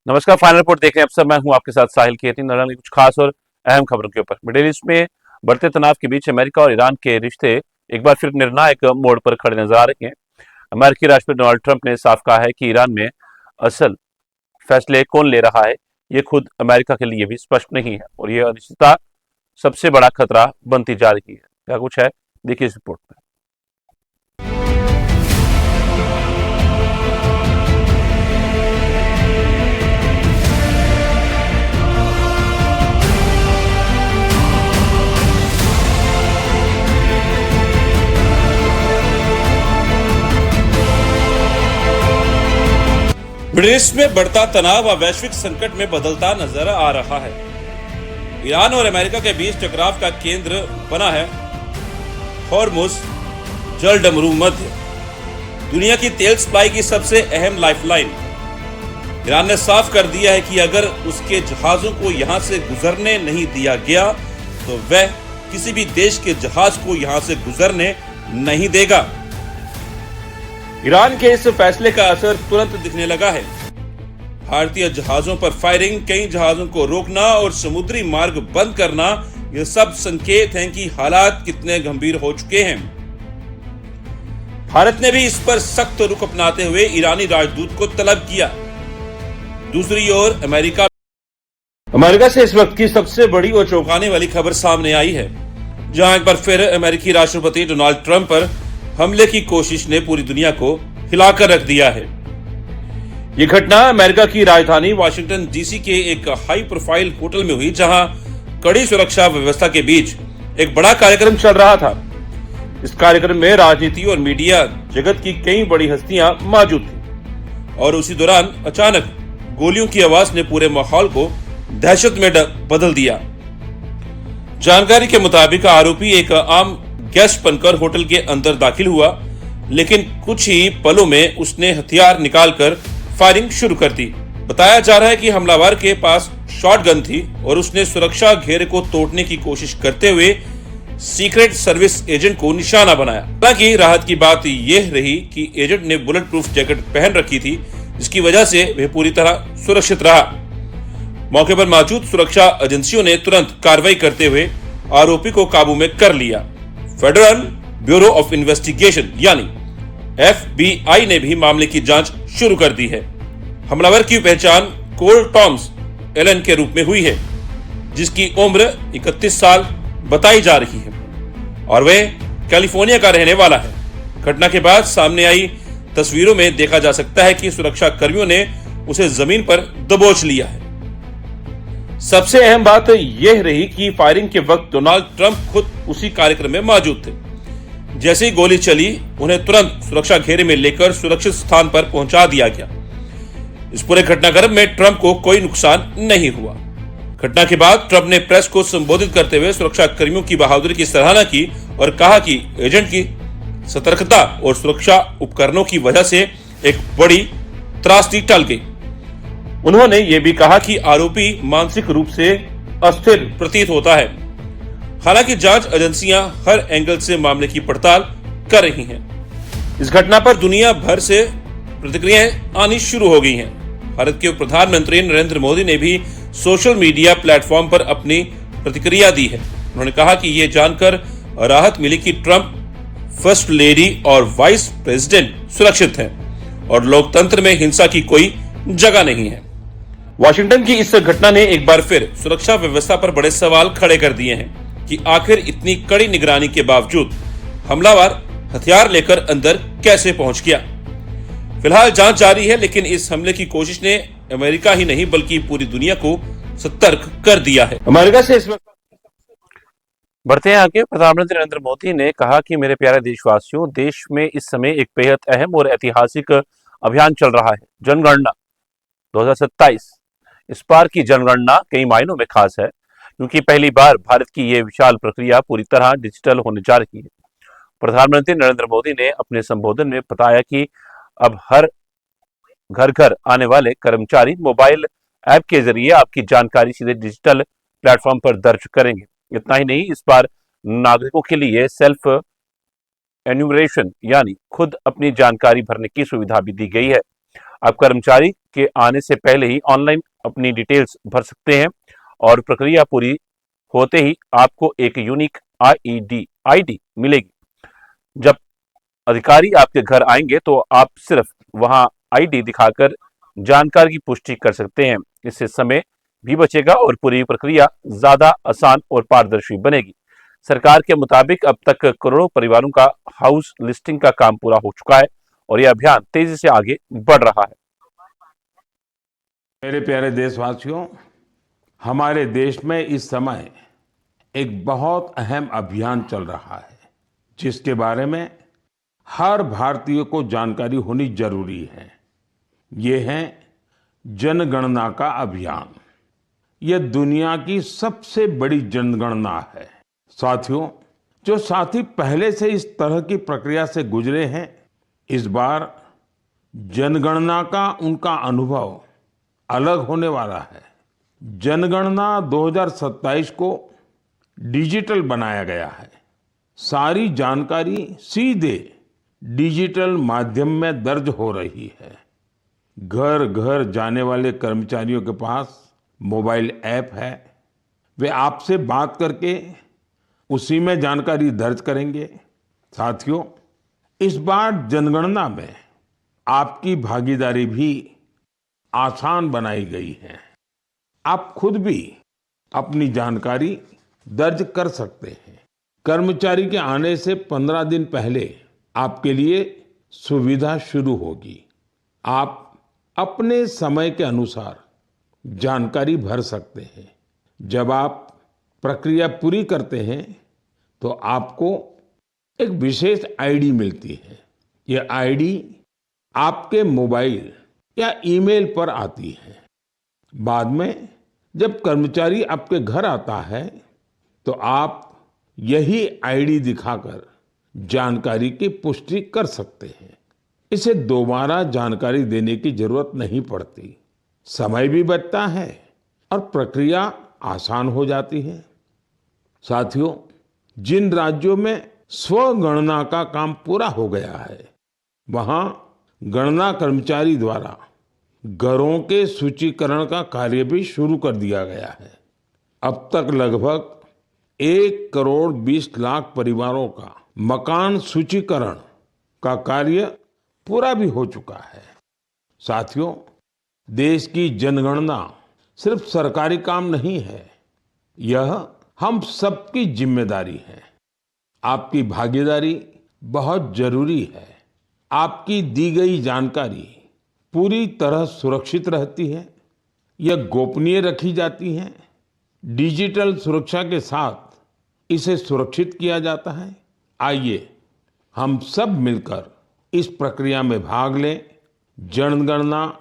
नमस्कार, final report देख रहे हैं। अब सब मैं हूं आपके साथ साहिल केतनी। नजर कुछ खास और अहम खबरों के ऊपर। मिडिल ईस्ट में बढ़ते तनाव के बीच अमेरिका और ईरान के रिश्ते एक बार फिर निर्णायक मोड़ पर खड़े नजर आ रहे हैं। अमेरिकी राष्ट्रपति डोनाल्ड ट्रंप ने साफ कहा है कि ईरान में असल फैसले कौन ले रहा है, ये खुद अमेरिका के लिए भी स्पष्ट नहीं है और ये अनिश्चितता सबसे बड़ा खतरा बनती जा रही है। क्या कुछ है, देखिए इस रिपोर्ट में। मिडिल ईस्ट में बढ़ता तनाव और वैश्विक संकट में बदलता नजर आ रहा है। ईरान और अमेरिका के बीच टकराव का केंद्र बना है हॉर्मुज जलडमरू मध्य, दुनिया की तेल सप्लाई की सबसे अहम लाइफलाइन। ईरान ने साफ कर दिया है कि अगर उसके जहाजों को यहां से गुजरने नहीं दिया गया तो वह किसी भी देश के जहाज को यहां से गुजरने नहीं देगा। ईरान के इस फैसले का असर तुरंत दिखने लगा है। भारतीय जहाजों पर फायरिंग, कई जहाजों को रोकना और समुद्री मार्ग बंद करना, ये सब संकेत हैं कि हालात कितने गंभीर हो चुके हैं। भारत ने भी इस पर सख्त रुख अपनाते हुए ईरानी राजदूत को तलब किया। दूसरी ओर अमेरिका से इस वक्त की सबसे बड़ी और चौंकाने वाली खबर सामने आई है, जहां एक बार फिर अमेरिकी राष्ट्रपति डोनाल्ड ट्रंप पर हमले की कोशिश ने पूरी दुनिया को हिलाकर रख दिया है। यह घटना अमेरिका की राजधानी वाशिंगटन डीसी के एक हाई प्रोफाइल होटल में हुई, जहां कड़ी सुरक्षा व्यवस्था के बीच एक बड़ा कार्यक्रम चल रहा था। इस कार्यक्रम में राजनीति और मीडिया जगत की कई बड़ी हस्तियां मौजूद थी और उसी दौरान अचानक गोलियों की आवाज ने पूरे माहौल को दहशत में बदल दिया। जानकारी के मुताबिक आरोपी एक आम गेस्ट बनकर होटल के अंदर दाखिल हुआ, लेकिन कुछ ही पलों में उसने हथियार निकालकर फायरिंग शुरू कर दी। बताया जा रहा है कि हमलावर के पास शॉटगन थी और उसने सुरक्षा घेरे को तोड़ने की कोशिश करते हुए सीक्रेट सर्विस एजेंट को निशाना बनाया। हालांकि राहत की बात यह रही कि एजेंट ने बुलेट प्रूफ जैकेट पहन रखी थी, जिसकी वजह से वह पूरी तरह सुरक्षित रहा। मौके पर मौजूद सुरक्षा एजेंसियों ने तुरंत कार्रवाई करते हुए आरोपी को काबू में कर लिया। फेडरल ब्यूरो ऑफ इन्वेस्टिगेशन यानी FBI ने भी मामले की जांच शुरू कर दी है। हमलावर की पहचान कोल टॉम्स एलन के रूप में हुई है, जिसकी उम्र 31 साल बताई जा रही है और वह कैलिफोर्निया का रहने वाला है। घटना के बाद सामने आई तस्वीरों में देखा जा सकता है कि सुरक्षा कर्मियों ने उसे जमीन पर दबोच लिया है। सबसे अहम बात यह रही कि फायरिंग के वक्त डोनाल्ड ट्रंप खुद उसी कार्यक्रम में मौजूद थे। जैसे ही गोली चली, उन्हें तुरंत सुरक्षा घेरे में लेकर सुरक्षित स्थान पर पहुंचा दिया गया। इस पूरे घटनाक्रम में ट्रंप को कोई नुकसान नहीं हुआ। घटना के बाद ट्रंप ने प्रेस को संबोधित करते हुए सुरक्षा कर्मियों की बहादुरी की सराहना की और कहा कि एजेंट की सतर्कता और सुरक्षा उपकरणों की वजह से एक बड़ी त्रासदी टल गई। उन्होंने ये भी कहा कि आरोपी मानसिक रूप से अस्थिर प्रतीत होता है। हालांकि जांच एजेंसियां हर एंगल से मामले की पड़ताल कर रही हैं। इस घटना पर दुनिया भर से प्रतिक्रियाएं आनी शुरू हो गई हैं। भारत के प्रधानमंत्री नरेंद्र मोदी ने भी सोशल मीडिया प्लेटफॉर्म पर अपनी प्रतिक्रिया दी है। उन्होंने कहा कि ये जानकर राहत मिली कि ट्रंप, फर्स्ट लेडी और वाइस प्रेसिडेंट सुरक्षित हैं और लोकतंत्र में हिंसा की कोई जगह नहीं है। वाशिंगटन की इस घटना ने एक बार फिर सुरक्षा व्यवस्था पर बड़े सवाल खड़े कर दिए हैं कि आखिर इतनी कड़ी निगरानी के बावजूद हमलावर हथियार लेकर अंदर कैसे पहुंच गया। फिलहाल जांच जारी है, लेकिन इस हमले की कोशिश ने अमेरिका ही नहीं बल्कि पूरी दुनिया को सतर्क कर दिया है। अमेरिका से इस वक्त बढ़ते हैं आगे। प्रधानमंत्री नरेंद्र मोदी ने कहा कि मेरे प्यारे देशवासियों, देश में इस समय एक बेहद अहम और ऐतिहासिक अभियान चल रहा है, जनगणना 2027। इस बार की जनगणना कई मायनों में खास है, क्योंकि पहली बार भारत की यह विशाल प्रक्रिया पूरी तरह डिजिटल होने जा रही है। प्रधानमंत्री नरेंद्र मोदी ने अपने संबोधन में बताया कि अब हर घर घर आने वाले कर्मचारी मोबाइल ऐप के जरिए आपकी जानकारी सीधे डिजिटल प्लेटफॉर्म पर दर्ज करेंगे। इतना ही नहीं, इस बार नागरिकों के लिए सेल्फ एन्यूमरेशन यानी खुद अपनी जानकारी भरने की सुविधा भी दी गई है। अब कर्मचारी के आने से पहले ही ऑनलाइन अपनी डिटेल्स भर सकते हैं और प्रक्रिया पूरी होते ही आपको एक यूनिक आईडी मिलेगी। जब अधिकारी आपके घर आएंगे तो आप सिर्फ वहां आईडी दिखाकर जानकारी की पुष्टि कर सकते हैं। इससे समय भी बचेगा और पूरी प्रक्रिया ज्यादा आसान और पारदर्शी बनेगी। सरकार के मुताबिक अब तक करोड़ों परिवारों का हाउस लिस्टिंग का काम पूरा हो चुका है और यह अभियान तेजी से आगे बढ़ रहा है। मेरे प्यारे देशवासियों, हमारे देश में इस समय एक बहुत अहम अभियान चल रहा है जिसके बारे में हर भारतीय को जानकारी होनी जरूरी है। ये है जनगणना का अभियान। यह दुनिया की सबसे बड़ी जनगणना है। साथियों, जो साथी पहले से इस तरह की प्रक्रिया से गुजरे हैं, इस बार जनगणना का उनका अनुभव अलग होने वाला है। जनगणना 2027 को डिजिटल बनाया गया है। सारी जानकारी सीधे डिजिटल माध्यम में दर्ज हो रही है। घर घर जाने वाले कर्मचारियों के पास मोबाइल ऐप है। वे आपसे बात करके उसी में जानकारी दर्ज करेंगे। साथियों, इस बार जनगणना में आपकी भागीदारी भी आसान बनाई गई है। आप खुद भी अपनी जानकारी दर्ज कर सकते हैं। कर्मचारी के आने से 15 दिन पहले आपके लिए सुविधा शुरू होगी। आप अपने समय के अनुसार जानकारी भर सकते हैं। जब आप प्रक्रिया पूरी करते हैं तो आपको एक विशेष आईडी मिलती है। यह आईडी आपके मोबाइल या ईमेल पर आती है। बाद में जब कर्मचारी आपके घर आता है तो आप यही आईडी दिखाकर जानकारी की पुष्टि कर सकते हैं। इसे दोबारा जानकारी देने की जरूरत नहीं पड़ती। समय भी बचता है और प्रक्रिया आसान हो जाती है। साथियों, जिन राज्यों में स्वगणना का काम पूरा हो गया है, वहां गणना कर्मचारी द्वारा घरों के सूचीकरण का कार्य भी शुरू कर दिया गया है। अब तक लगभग 1,20,00,000 परिवारों का मकान सूचीकरण का कार्य पूरा भी हो चुका है। साथियों, देश की जनगणना सिर्फ सरकारी काम नहीं है, यह हम सबकी जिम्मेदारी है। आपकी भागीदारी बहुत जरूरी है। आपकी दी गई जानकारी पूरी तरह सुरक्षित रहती है, यह गोपनीय रखी जाती है। डिजिटल सुरक्षा के साथ इसे सुरक्षित किया जाता है। आइए हम सब मिलकर इस प्रक्रिया में भाग लें। जनगणना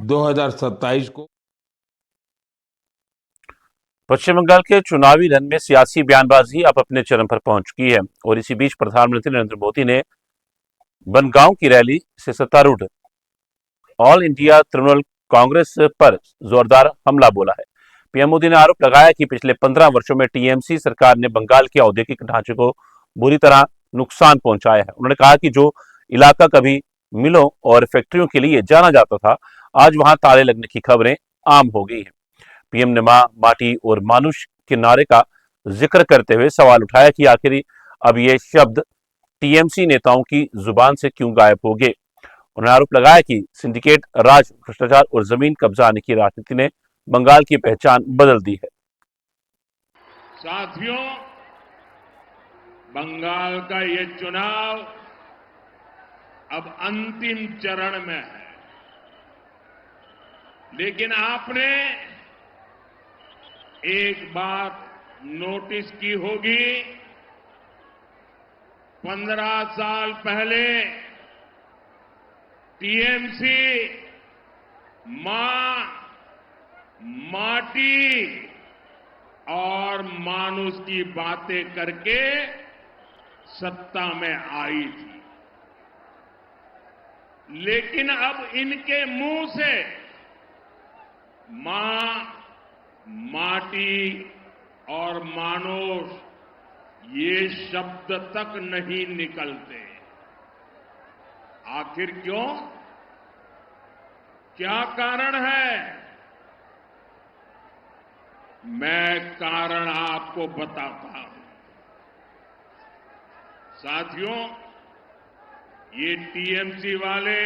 2027 को पश्चिम बंगाल के चुनावी रण में सियासी बयानबाजी अब अपने चरम पर पहुंच चुकी है और इसी बीच प्रधानमंत्री नरेंद्र मोदी ने बनगांव की रैली से सत्तारूढ़ ऑल इंडिया तृणमूल कांग्रेस पर जोरदार हमला बोला है। पीएम मोदी ने आरोप लगाया कि पिछले 15 वर्षों में टीएमसी सरकार ने बंगाल के औद्योगिक ढांचे को बुरी तरह नुकसान पहुंचाया है। उन्होंने कहा कि जो इलाका कभी मिलों और फैक्ट्रियों के लिए जाना जाता था, आज वहां ताले लगने की खबरें आम हो गई हैं। पीएम ने मां, माटी और मानुष के नारे का जिक्र करते हुए सवाल उठाया कि आखिर अब ये शब्द टीएमसी नेताओं की जुबान से क्यों गायब हो गए। उन्होंने आरोप लगाया कि सिंडिकेट राज, भ्रष्टाचार और जमीन कब्जाने की राजनीति ने बंगाल की पहचान बदल दी है। साथियों, बंगाल का ये चुनाव अब अंतिम चरण में है, लेकिन आपने एक बात नोटिस की होगी, 15 साल पहले टीएमसी मां, माटी और मानुष की बातें करके सत्ता में आई थी, लेकिन अब इनके मुंह से मां, माटी और मानुष ये शब्द तक नहीं निकलते। आखिर क्यों? क्या कारण है? मैं कारण आपको बताता हूं। साथियों, ये टीएमसी वाले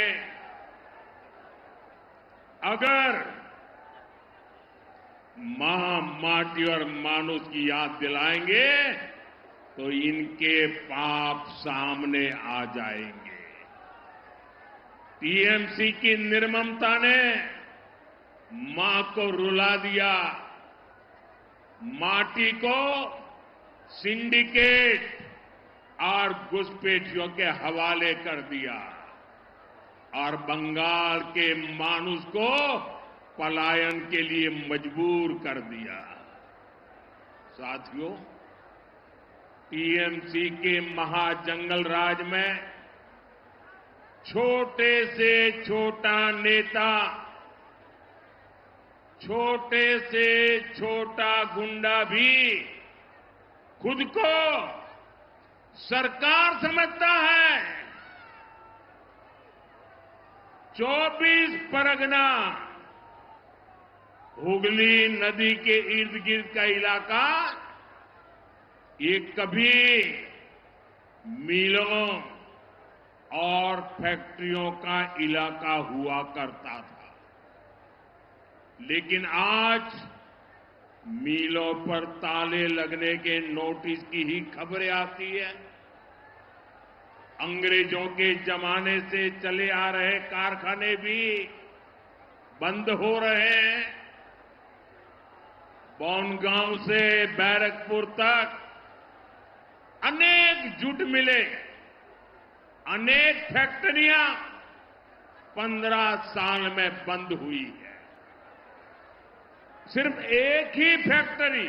अगर माटी और मानुष की याद दिलाएंगे तो इनके पाप सामने आ जाएंगे। टीएमसी की निर्ममता ने मां को रुला दिया, माटी को सिंडिकेट और घुसपैठियों के हवाले कर दिया और बंगाल के मानुष को पलायन के लिए मजबूर कर दिया। साथियों, टीएमसी के महाजंगल राज में छोटे से छोटा नेता, छोटे से छोटा गुंडा भी खुद को सरकार समझता है। 24 परगना, हुगली नदी के इर्द गिर्द का इलाका, ये कभी मिलों और फैक्ट्रियों का इलाका हुआ करता था, लेकिन आज मिलों पर ताले लगने के नोटिस की ही खबरें आती है। अंग्रेजों के जमाने से चले आ रहे कारखाने भी बंद हो रहे हैं। बोनगांव से बैरकपुर तक अनेक जूट मिले, अनेक फैक्ट्रियां 15 साल में बंद हुई है। सिर्फ एक ही फैक्ट्री,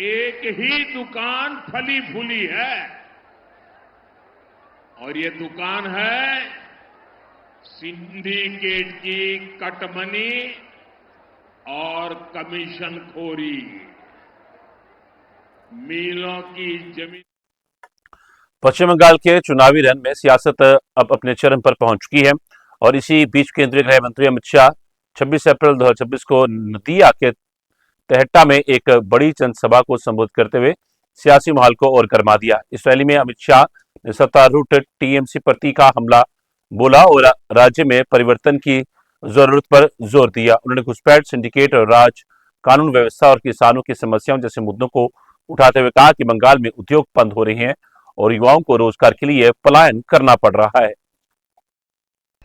एक ही दुकान फली फूली है और ये दुकान है सिंडिकेट की कटमनी और कमीशन खोरी। मिलों की जमीन। पश्चिम बंगाल के चुनावी रण में सियासत अब अपने चरम पर पहुंच चुकी है और इसी बीच केंद्रीय गृह मंत्री अमित शाह 26 अप्रैल 2026 को नदिया के तेहट्टा में एक बड़ी जनसभा को संबोधित करते हुए सियासी माहौल को और गर्मा दिया। इस रैली में अमित शाह ने सत्तारूढ़ टीएमसी पर तीखा हमला बोला और राज्य में परिवर्तन की जरूरत पर जोर दिया। उन्होंने घुसपैठ, सिंडिकेट और राज, कानून व्यवस्था और किसानों की समस्याओं जैसे मुद्दों को उठाते हुए कहा कि बंगाल में उद्योग बंद हो रहे हैं और युवाओं को रोजगार के लिए पलायन करना पड़ रहा है।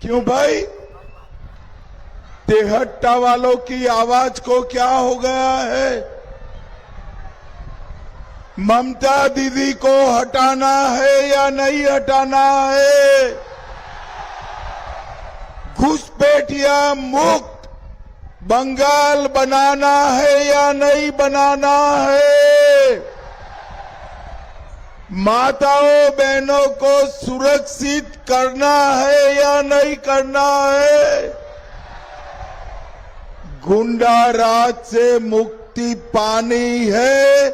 क्यों भाई? तेहट्टा वालों की आवाज को क्या हो गया है? ममता दीदी को हटाना है या नहीं हटाना है? घुसपैठिया मुक्त बंगाल बनाना है या नहीं बनाना है? माताओं बहनों को सुरक्षित करना है या नहीं करना है? गुंडा राज से मुक्ति पानी है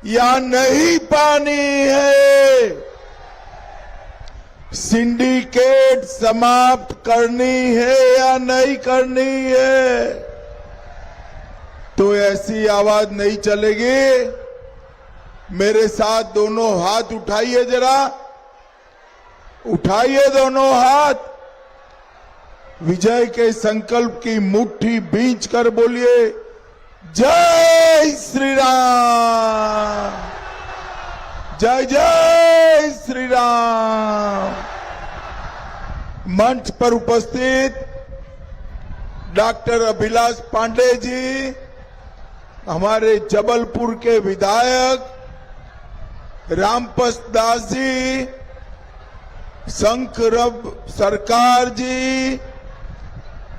या नहीं पानी है? सिंडिकेट समाप्त करनी है या नहीं करनी है? तो ऐसी आवाज नहीं चलेगी। मेरे साथ दोनों हाथ उठाइए, जरा उठाइए दोनों हाथ। विजय के संकल्प की मुट्ठी बींच कर बोलिए, जय श्री राम, जय जय श्री राम। मंच पर उपस्थित डॉक्टर अभिलाष पांडे जी, हमारे जबलपुर के विधायक रामप्रसाद दास जी, शंकरब सरकार जी,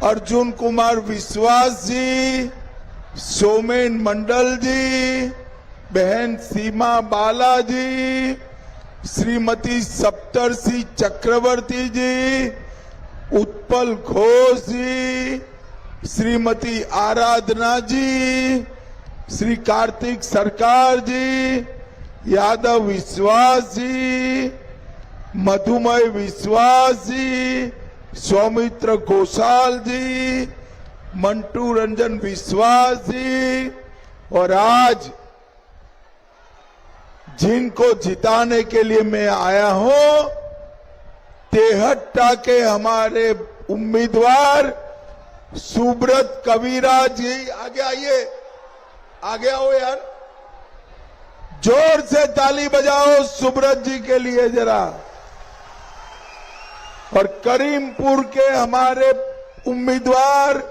अर्जुन कुमार विश्वास जी, सोमेन मंडल जी, बहन सीमा बाला जी, श्रीमती सप्तर्षि चक्रवर्ती जी, उत्पल घोष जी, श्रीमती आराधना जी, श्री कार्तिक सरकार जी, यादव विश्वास जी, मधुमय विश्वास जी, सौमित्र घोषाल जी, मंटू रंजन विश्वास जी, और आज जिनको जिताने के लिए मैं आया हूं, तेहट्टा के हमारे उम्मीदवार सुब्रत कबीरा जी। आगे आइए, आगे आओ यार, जोर से ताली बजाओ सुब्रत जी के लिए जरा। और करीमपुर के हमारे उम्मीदवार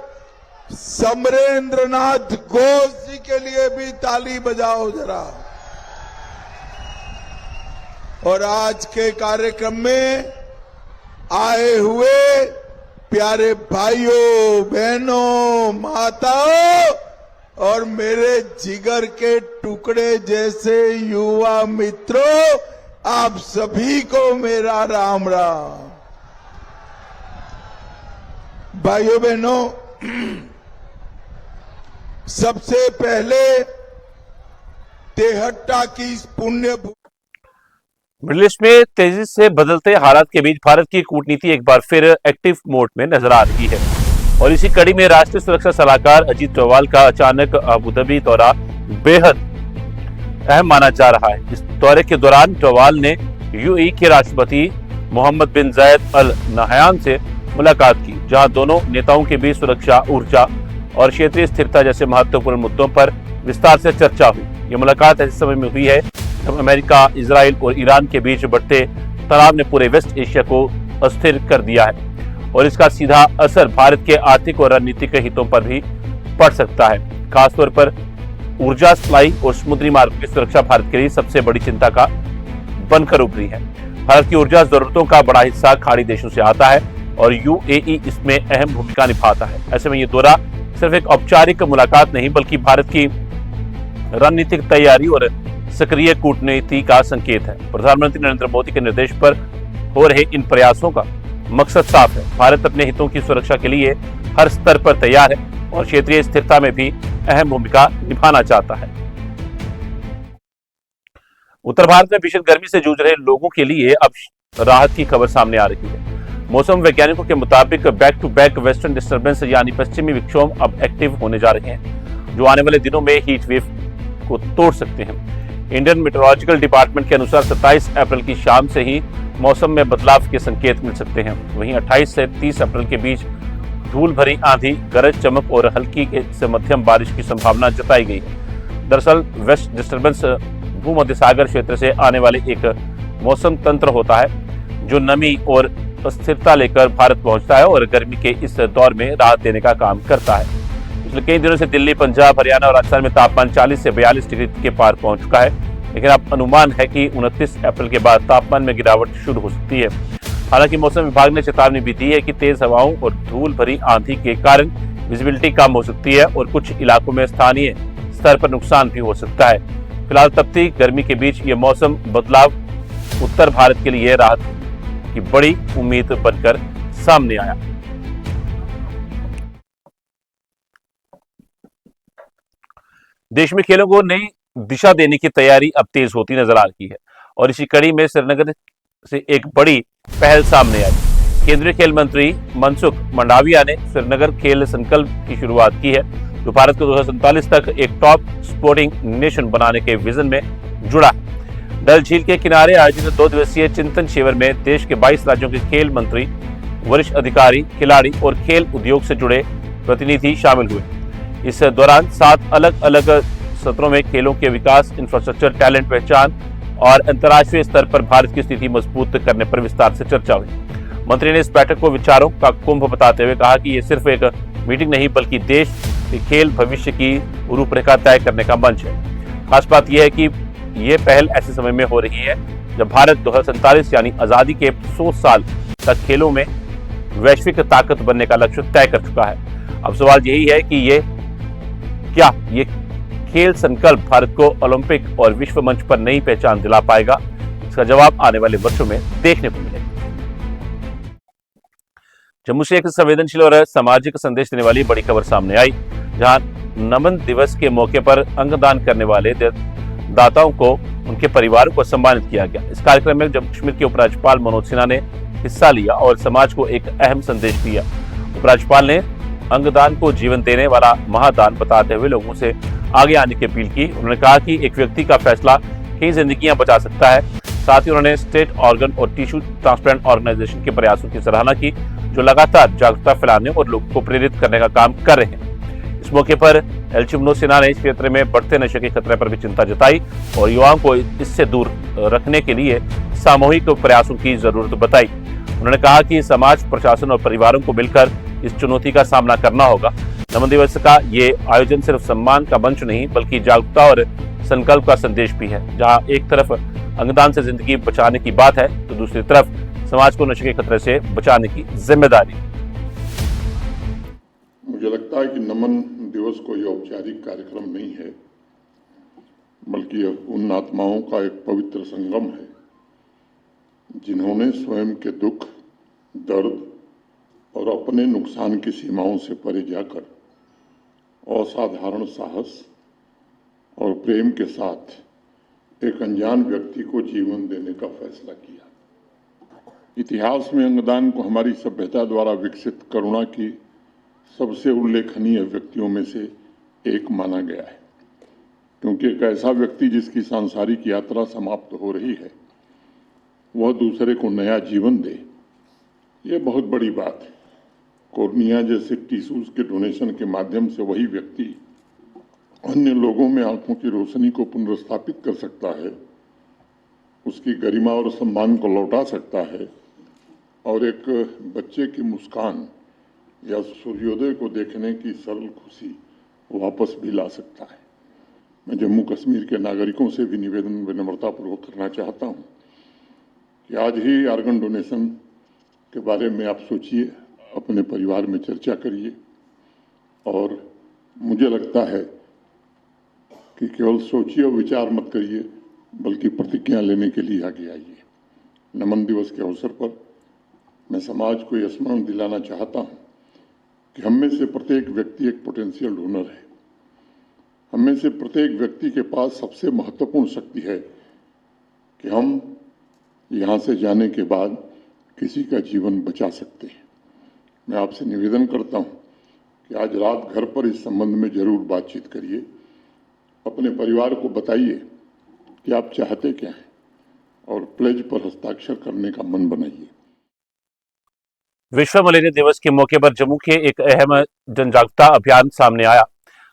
समरेंद्र नाथ घोष जी के लिए भी ताली बजाओ जरा। और आज के कार्यक्रम में आए हुए प्यारे भाइयों, बहनों, माताओं और मेरे जिगर के टुकड़े जैसे युवा मित्रों, आप सभी को मेरा राम राम। भाइयों बहनों, सबसे पहले तेहट्टा की इस पुण्य मिडिल ईस्ट में तेजी से बदलते हालात के बीच भारत की कूटनीति एक बार फिर एक्टिव मोड में नजर आ रही है और इसी कड़ी में राष्ट्रीय सुरक्षा सलाहकार अजीत डोभाल का अचानक अबुधाबी दौरा बेहद अहम माना जा रहा है। इस दौरे के दौरान डोभाल ने यूएई के राष्ट्रपति मोहम्मद बिन जायद अल नहयान से मुलाकात की, जहां दोनों नेताओं के बीच सुरक्षा, ऊर्जा और क्षेत्रीय स्थिरता जैसे महत्वपूर्ण मुद्दों पर विस्तार से चर्चा हुई। यह मुलाकात ऐसे समय में हुई है जब अमेरिका, इजराइल और ईरान के बीच बढ़ते तनाव ने पूरे वेस्ट एशिया को अस्थिर कर दिया है और इसका सीधा असर भारत के आर्थिक और रणनीतिक हितों पर भी पड़ सकता है। खासतौर पर ऊर्जा सप्लाई और समुद्री मार्ग की सुरक्षा भारत के लिए सबसे बड़ी चिंता का बनकर उभरी है। भारत की ऊर्जा जरूरतों का बड़ा हिस्सा खाड़ी देशों से आता है और यूएई इसमें अहम भूमिका निभाता है। ऐसे में ये दौरा सिर्फ एक औपचारिक मुलाकात नहीं बल्कि भारत की रणनीतिक तैयारी और सक्रिय कूटनीति का संकेत है। प्रधानमंत्री नरेंद्र मोदी के निर्देश पर हो रहे इन प्रयासों का मकसद साफ है। भारत अपने हितों की सुरक्षा के लिए हर स्तर पर तैयार है और क्षेत्रीय स्थिरता में भी अहम भूमिका निभाना चाहता है। उत्तर भारत में भीषण गर्मी से जूझ रहे लोगों के लिए अब राहत की खबर सामने आ रही है। मौसम वैज्ञानिकों के मुताबिक back to back western disturbance यानी पश्चिमी विक्षोभ अब एक्टिव होने जा रहे हैं, जो आने वाले दिनों में हीट वेव को तोड़ सकते हैं। इंडियन मेट्रोलॉजिकल डिपार्टमेंट के अनुसार 27 अप्रैल की शाम से ही मौसम में बदलाव के संकेत मिल सकते हैं। वहीं 28 से 30 अप्रैल के बीच धूल भरी आंधी, गरज चमक और हल्की से मध्यम बारिश की संभावना जताई गई है। दरअसल वेस्ट डिस्टर्बेंस भूमध्य सागर क्षेत्र से आने वाले एक मौसम तंत्र होता है जो नमी और अस्थिरता लेकर भारत पहुंचता है और गर्मी के इस दौर में राहत देने का काम करता है। पिछले कई दिनों से दिल्ली, पंजाब, हरियाणा और राजस्थान में तापमान 40 से 42 डिग्री के पार पहुंच चुका है, लेकिन अब अनुमान है कि 29 अप्रैल के बाद तापमान में गिरावट शुरू हो सकती है। हालांकि मौसम विभाग ने चेतावनी भी दी है कि तेज हवाओं और धूल भरी आंधी के कारण विजिबिलिटी कम हो सकती है और कुछ इलाकों में स्थानीय स्तर पर नुकसान भी हो सकता है। फिलहाल तपती गर्मी के बीच ये मौसम बदलाव उत्तर भारत के लिए राहत की बड़ी उम्मीद बनकर सामने आया। देश में खेलों को नई दिशा देने की तैयारी अब तेज होती नजर आ रही है और इसी कड़ी में श्रीनगर से एक बड़ी पहल सामने आई। केंद्रीय खेल मंत्री मनसुख मंडाविया ने श्रीनगर खेल संकल्प की शुरुआत की है, जो भारत को 2047 तक एक टॉप स्पोर्टिंग नेशन बनाने के विजन में जुड़ा है। डल झील के किनारे आयोजित 2 दिवसीय चिंतन शिविर में देश के 22 राज्यों के खेल मंत्री, वरिष्ठ अधिकारी, खिलाड़ी और खेल उद्योग से जुड़े प्रतिनिधि शामिल हुए। इस दौरान 7 अलग अलग सत्रों में खेलों के विकास, इंफ्रास्ट्रक्चर, टैलेंट पहचान और अंतर्राष्ट्रीय स्तर पर भारत की स्थिति मजबूत करने पर विस्तार से चर्चा हुई। मंत्री ने इस बैठक को विचारों का कुंभ बताते हुए कहा कि ये सिर्फ एक मीटिंग नहीं बल्कि देश के खेल भविष्य की रूपरेखा तय करने का मंच है। खास बात यह है कि ये पहल ऐसे समय में हो रही है जब भारत 2047 यानी आजादी के 100 साल तक खेलों में वैश्विक ताकत बनने का लक्ष्य तय कर चुका है। अब सवाल यही है कि ये खेल संकल्प भारत को ओलंपिक और विश्व मंच पर नई पहचान दिला पाएगा? इसका जवाब आने वाले वर्षों में देखने को मिलेगा। जम्मू से एक संवेदनशील और सामाजिक संदेश देने वाली बड़ी खबर सामने आई, जहां नमन दिवस के मौके पर अंगदान करने वाले मतदाताओं को, उनके परिवारों को सम्मानित किया गया। इस कार्यक्रम में जम्मू कश्मीर के उपराज्यपाल मनोज सिन्हा ने हिस्सा लिया और समाज को एक अहम संदेश दिया। उपराज्यपाल ने अंगदान को जीवन देने वाला महादान बताते हुए लोगों से आगे आने की अपील की। उन्होंने कहा कि एक व्यक्ति का फैसला कई जिंदगियां बचा सकता है। साथ ही उन्होंने स्टेट ऑर्गन और टिश्यू ट्रांसप्लांट ऑर्गेनाइजेशन के प्रयासों की सराहना की, जो लगातार जागरूकता फैलाने और लोगों को प्रेरित करने का काम कर रहे हैं। इस मौके पर एलची मनोज सिन्हा ने इस क्षेत्र में बढ़ते नशे के खतरे पर भी चिंता जताई और युवाओं को इससे दूर रखने के लिए सामूहिक प्रयासों की जरूरत बताई। उन्होंने कहा कि समाज, प्रशासन और परिवारों को मिलकर इस चुनौती का सामना करना होगा। नमन दिवस का ये आयोजन सिर्फ सम्मान का मंच नहीं, बल्कि जागरूकता और संकल्प का संदेश भी है। जहां एक तरफ अंगदान से जिंदगी बचाने की बात है, तो दूसरी तरफ समाज को नशे के खतरे से बचाने की जिम्मेदारी। मुझे लगता है कि नमन दिवस कोई औपचारिक कार्यक्रम नहीं है, बल्कि उन आत्माओं का एक पवित्र संगम है जिन्होंने स्वयं के दुख, दर्द और अपने नुकसान की सीमाओं से परे जाकर असाधारण साहस और प्रेम के साथ एक अनजान व्यक्ति को जीवन देने का फैसला किया। इतिहास में अंगदान को हमारी सभ्यता द्वारा विकसित करुणा की सबसे उल्लेखनीय व्यक्तियों में से एक माना गया है, क्योंकि एक ऐसा व्यक्ति जिसकी सांसारिक यात्रा समाप्त हो रही है, वह दूसरे को नया जीवन दे, ये बहुत बड़ी बात है। कोर्निया जैसे टिश्यूज के डोनेशन के माध्यम से वही व्यक्ति अन्य लोगों में आंखों की रोशनी को पुनर्स्थापित कर सकता है, उसकी गरिमा और सम्मान को लौटा सकता है और एक बच्चे की मुस्कान या सूर्योदय को देखने की सरल खुशी वापस भी ला सकता है। मैं जम्मू कश्मीर के नागरिकों से भी निवेदन विनम्रतापूर्वक करना चाहता हूं कि आज ही ऑर्गन डोनेशन के बारे में आप सोचिए, अपने परिवार में चर्चा करिए और मुझे लगता है कि केवल सोचिए और विचार मत करिए, बल्कि प्रतिज्ञा लेने के लिए आगे आइए। नमन दिवस के अवसर पर मैं समाज को यह स्मरण दिलाना चाहता हूं कि हम में से प्रत्येक व्यक्ति एक पोटेंशियल डोनर है। हम में से प्रत्येक व्यक्ति के पास सबसे महत्वपूर्ण शक्ति है कि हम यहाँ से जाने के बाद किसी का जीवन बचा सकते हैं। मैं आपसे निवेदन करता हूं कि आज रात घर पर इस संबंध में जरूर बातचीत करिए, अपने परिवार को बताइए कि आप चाहते क्या हैं और प्लेज पर हस्ताक्षर करने का मन बनाइए। विश्व मलेरिया दिवस के मौके पर जम्मू के एक अहम जन जागरूकता अभियान सामने आया,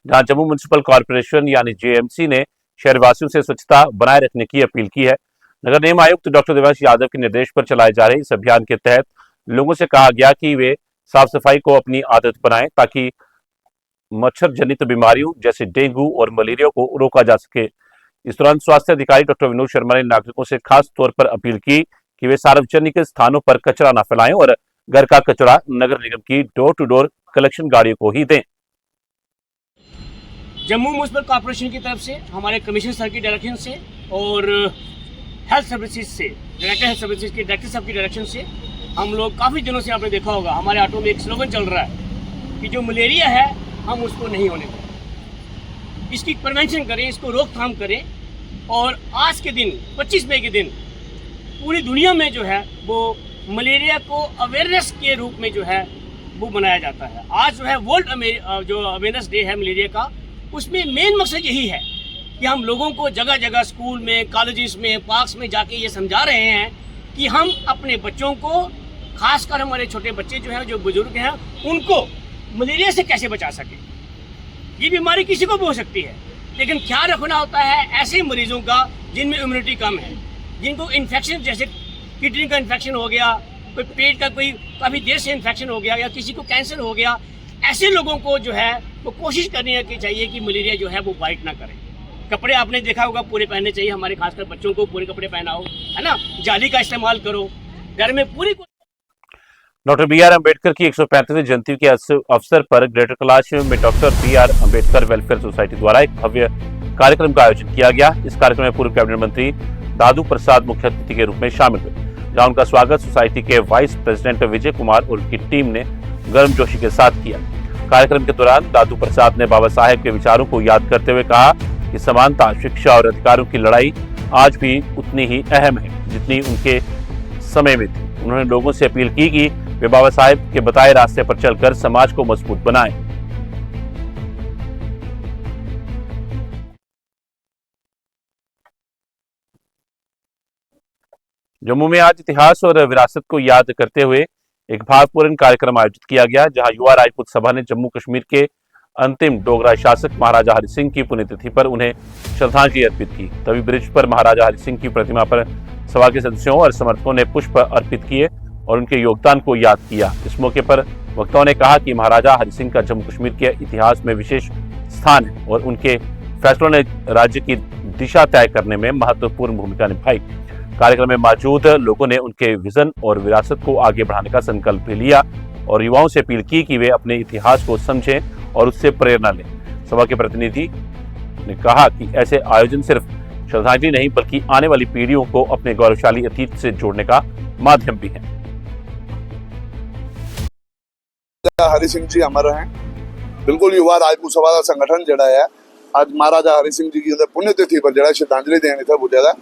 जहां जम्मू म्युनिसिपल कॉर्पोरेशन यानी जेएमसी ने शहरवासियों से स्वच्छता बनाए रखने की अपील की है। नगर निगम आयुक्त डॉक्टर देवांश यादव के निर्देश पर चलाए जा रहे इस अभियान के तहत लोगों से कहा गया कि वे साफ सफाई को अपनी आदत बनाएं, ताकि मच्छर जनित बीमारियों जैसे डेंगू और मलेरिया को रोका जा सके। इस दौरान स्वास्थ्य अधिकारी डॉक्टर विनोद शर्मा ने नागरिकों से खास तौर पर अपील की कि वे सार्वजनिक स्थानों पर कचरा न फैलाएं और घर का कचरा नगर निगम की डोर टू डोर कलेक्शन गाड़ियों को ही दें। जम्मू म्युनिसिपल कॉर्पोरेशन की तरफ से, हमारे कमिश्नर सर की डायरेक्शन से और हेल्थ सर्विसेज से, डायरेक्टर हेल्थ सर्विसेज के डायरेक्टर साहब की डायरेक्शन से हम लोग काफ़ी दिनों से आपने देखा होगा हमारे ऑटो में एक स्लोगन चल रहा है कि जो मलेरिया है हम उसको नहीं होने दें, इसकी प्रिवेंशन करें, इसको रोकथाम करें। और आज के दिन 25 मई के दिन पूरी दुनिया में जो है वो मलेरिया को अवेयरनेस के रूप में जो है वो मनाया जाता है। आज जो है वर्ल्ड जो अवेयरनेस डे है मलेरिया का, उसमें मेन मकसद यही है कि हम लोगों को जगह जगह स्कूल में, कॉलेजेस में, पार्क्स में जाके ये समझा रहे हैं कि हम अपने बच्चों को, खासकर हमारे छोटे बच्चे जो हैं, जो बुजुर्ग हैं, उनको मलेरिया से कैसे बचा सकें। ये बीमारी किसी को भी हो सकती है, लेकिन ख्याल रखना होता है ऐसे मरीजों का जिनमें इम्यूनिटी कम है, जिनको इन्फेक्शन जैसे किडनी का इन्फेक्शन हो गया, कोई पेट का कोई काफ़ी देर से इन्फेक्शन हो गया, या किसी को कैंसर हो गया। ऐसे लोगों को जो है वो कोशिश करनी की चाहिए कि मलेरिया जो है वो बाइट ना करे। कपड़े आपने देखा होगा पूरे पहनने चाहिए, हमारे खासकर बच्चों को पूरे कपड़े पहनाओ, है ना। जाली का इस्तेमाल करो, घर में पूरी। डॉक्टर बी आर अम्बेडकर की 135वीं जयंती के अवसर पर ग्रेटर कैलाश में doctor B R Ambedkar welfare society द्वारा एक भव्य कार्यक्रम का आयोजन किया गया। इस कार्यक्रम में पूर्व कैबिनेट मंत्री दादू प्रसाद मुख्य अतिथि के रूप में शामिल हुए, जहां उनका स्वागत सोसाइटी के वाइस प्रेसिडेंट विजय कुमार और उनकी टीम ने गर्मजोशी के साथ किया। कार्यक्रम के दौरान दादू प्रसाद ने बाबा साहेब के विचारों को याद करते हुए कहा कि कि समानता, शिक्षा और अधिकारों की लड़ाई आज भी उतनी ही अहम है जितनी उनके समय में थी। उन्होंने लोगों से अपील की कि वे बाबा साहेब के बताए रास्ते पर चलकर समाज को मजबूत बनाएं। जम्मू में आज इतिहास और विरासत को याद करते हुए एक भावपूर्ण कार्यक्रम आयोजित किया गया, जहां युवा राजपूत सभा ने जम्मू कश्मीर के अंतिम डोगरा शासक महाराजा हरि सिंह की पुण्यतिथि पर उन्हें श्रद्धांजलि अर्पित की। तभी ब्रिज पर महाराजा हरि सिंह की प्रतिमा पर सभा के सदस्यों और समर्थकों ने पुष्प अर्पित किए और उनके योगदान को याद किया। इस मौके पर वक्ताओं ने कहा कि महाराजा हरि सिंह का जम्मू कश्मीर के इतिहास में विशेष स्थान है और उनके फैसलों ने राज्य की दिशा तय करने में महत्वपूर्ण भूमिका निभाई। कार्यक्रम में मौजूद लोगों ने उनके विजन और विरासत को आगे बढ़ाने का संकल्प भी लिया और युवाओं से अपील की कि वे अपने इतिहास को समझें और उससे प्रेरणा लें। सभा के प्रतिनिधि ने कहा कि ऐसे आयोजन सिर्फ श्रद्धांजलि नहीं बल्कि आने वाली पीढ़ियों को अपने गौरवशाली अतीत से जोड़ने का माध्यम भी है। हरि सिंह जी अमर हैं। बिल्कुल युवा राजपूत सभा का संगठन जड़ा है आज महाराजा हरि सिंह जी की पुण्यतिथि पर जड़ा श्रद्धांजलि देने इत्थे पुज्जा।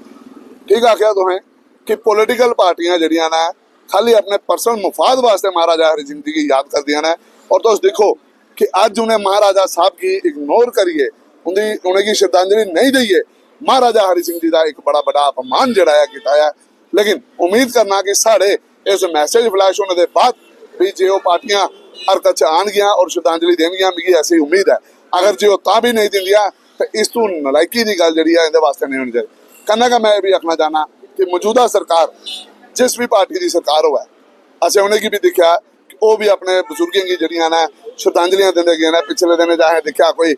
ठीक आख्या तुसें कि पोलिटिकल पार्टियां जड़ियां ने खाली अपने पर्सनल मुफाद वास्ते महाराजा हरि सिंह जी की याद करदियां ने और तुस देखो कि अज उन्हें महाराजा साहब की इग्नोर करिए उन्हें श्रद्धांजलि नहीं दईए। महाराजा हरि सिंह जी का एक बड़ा बड़ा अपमान जड़ा है किया है। लेकिन उम्मीद करना कि साढ़े इस मैसेज फ्लैश होने के बाद भी जे वो पार्टियां हरकत आनगियां और श्रद्धांजलि देनगियां, मुझे ऐसी उम्मीद है। अगर जो ता भी नहीं दिंदियां तो इस तू नलायकी की गल जी इहदे वास्ते नहीं होनी चाहिए। कहना का मैं भी आखना चाहना कि मौजूदा सरकार जिस भी पार्टी की सरकार हो असं उन्हें भी दिखा कि वह भी अपने बजुर्गों की जड़ियां ने श्रद्धांजलियां देंदे गए। पिछले दिन चाहे दिखा कोई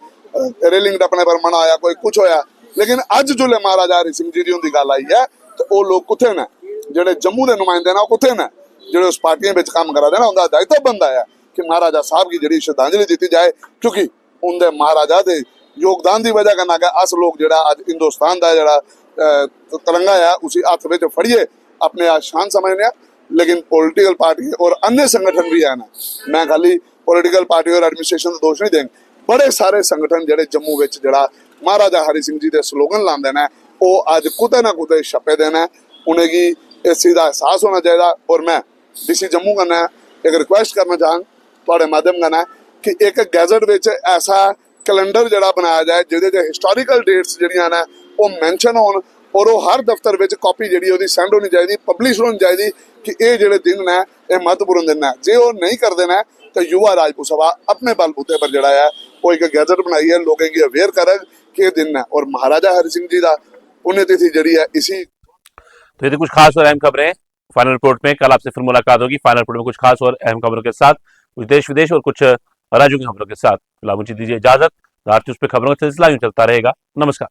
रेलिंग टपने पर मना होया, कोई कुछ होया, लेकिन अज जो महाराजा हरि सिंह जी की उनकी गल आई है तो वह लोग कुत्थे ने जोड़े जम्मू के नुमाइंदे ने कुत्थे ने जो उस पार्टियों में काम करा देना उनका दायित्व बनता है कि महाराजा साहब की जी श्रद्धांजलि दी जाए, क्योंकि उनके महाराजा के योगदान की वजह करना कि अस लोग जो अज हिंदुस्तान का जोड़ा तिरंगा है उसी हाथ में फड़िए अपने आज शान समझने। लेकिन पॉलिटिकल पार्टी और अन्य संगठन भी है ना, मैं खाली पॉलिटिकल पार्टी और एडमिनिस्ट्रेशन का दोष नहीं देंगे। बड़े सारे संगठन जोड़े जम्मू में जरा महाराजा हरि सिंह जी के स्लोगन लाते हैं वो अज कुते ना कुते छपे देना, उन्हें की इस चीज़ का एहसास होना चाहिए। और मैं DC जम्मू करना एक रिक्वेस्ट करना चाहूँ थोड़े माध्यम करना कि एक गैजेट में ऐसा कैलेंडर जरा बनाया जाए जिहदे हिस्टोरिकल डेट्स जड़ियां ने वो मैंशन होन और वो हर दफ्तर में कॉपी जी सेंड होनी चाहिए, पब्लिश होनी चाहिए कि ये जोड़े दिन ने यह महत्वपूर्ण दिन है। जो वो नहीं करते हैं तो युवा राजपूत सभा अपने बलबूते पर जड़ा है वो एक गैजेट बनाई है, लोगों की अवेयर करे कि ये दिन है। और महाराजा हरि सिंह जी का पुण्यतिथि जड़ी है इसी। तो ये थी कुछ खास और अहम खबरें। फाइनल रिपोर्ट में कल आपसे फिर मुलाकात होगी। फाइनल रिपोर्ट में कुछ खास और अहम खबरों के साथ, कुछ देश विदेश और कुछ राज्यों की खबरों के साथ। फिलहाल मुझे दीजिए इजाजत। रात न्यूज़ पे खबरों का सिलसिला यूं चलता रहेगा। नमस्कार।